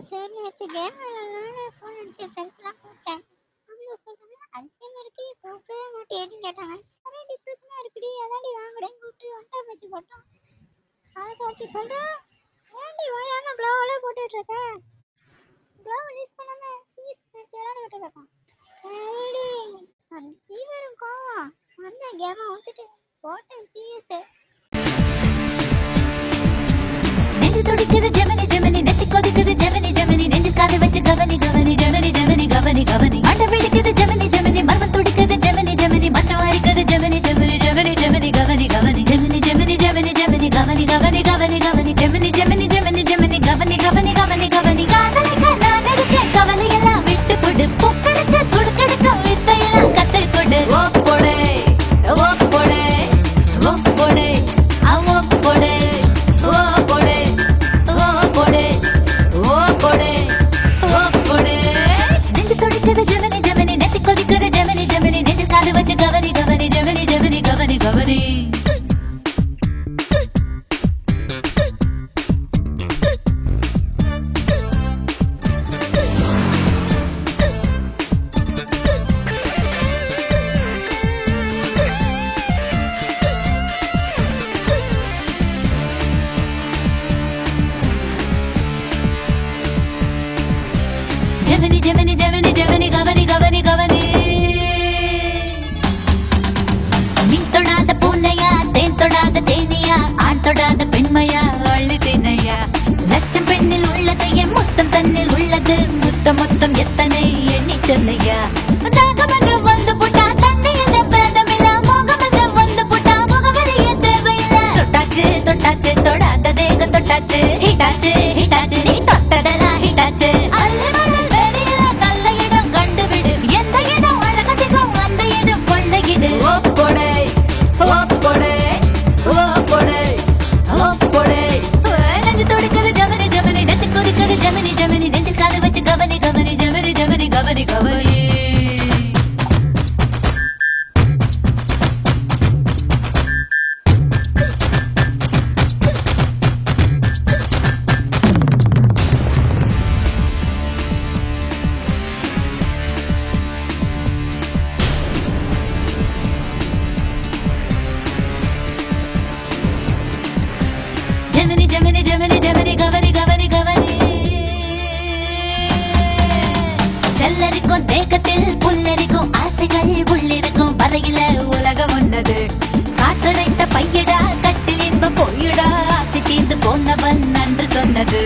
சரி நேற்று game விளாட்லான்னு phone அடிச்சு ஃப்ரெண்ட்ஸ்லாம் கூப்பிட்டேன். அவங்க சொல்கிறாங்க அதிசயமாக இருக்கு கூப்பிடவே மாட்டேன்னு கேட்டாங்க. நிறைய டிப்ரெஷனாக இருக்குடி அதான்டி வாங்கடேன்னு கூப்பிட்டு ஒன்ட்டா வச்சு போட்டோம். அதுக்கு ஒருத்தி சொல்கிறேன் ஏன்டி ஓயாமல் க்ளோவெல்லாம் போட்டுட்ருக்க க்ளோவை யூஸ் பண்ணாமல் சீஸ் மேட்ச் விளையாடிக்கிட்டு இருக்கோம். சரிடி அந்த சீவரும் கோவம் வந்த கேமை விட்டுட்டு போட்டேன் சிஎஸ். துடிக்குது ஜெமினி ஜெமினி நெத்தி கொதிக்குது ஜெமினி ஜெமினி நெஞ்சில் காதை வச்சு கவனி கவனி ஜெமினி ஜெமினி கவனி கவனி அண்ட வெடிக்குது ஜெமினி ஜெமினி மர்மம் துடிக்குது ஜெமினி ஜெமினி மச்சம் அரிக்குது ஜெமினி ஜெமினி ஜெமினி ஜெமினி கவனி கவனி ஜெமினி ஜெமினி ஜெமினி ஜெமினி கவனி கவனி கவனி கவனி ஜெமினி ஜெமினி ஜெமினி ஜெமினி கவனி கவனி கவனி கவனி காதலிக்க நான் இருக்க கவலையெல்லாம் விட்டு போடு பொக்களுக்கு சுடுக்கெடுக்க வித்தையெல்லாம் கத்து கொடு ஓ போடே ஓ போடே ஓ போடே ஓ போடே கவனி ஜெமினி ஜெமினி ஜெமினி ஜெமினி கவனி கவனி கவனி மீன் தொடாத பூனையா தேன் தொடாத தேனியா ஆண் தொடாத பெண்மையா அள்ளி தினையா லட்சம் பெண்ணில் உள்ளது என் மொத்தம் தன்னில் உள்ளது மொத்தம் மொத்தம் எத்தனை எண்ணி சொன்னையா தாகமது வந்து புட்டா தண்ணியில பேதமில்ல மோகமது வந்து புட்டா முகவரிய தேவையில்ல தொட்டாச்சு தொட்டாச்சு தொடாத தேக தொட்டாச்சு ஹிட்டாச்சு ஹிட்டாச்சு நீ தொட்டதெல்லாம் ஹிட்டாச்சு கவனி கவனி ஜெமினி ஜெமினி ஜெமினி ஜெமினி கவனி கவனி கவனி செல்லரிக்கும் தேக்கத்தில் புல்லரிக்கும் ஆசைகள் உள்ளிருக்கும் வரையில உலகம் உன்னது காற்றடைத்த பையடா கட்டில் இன்ப பொய்யடா ஆசை தீர்ந்து போனவன் நன்று சொன்னது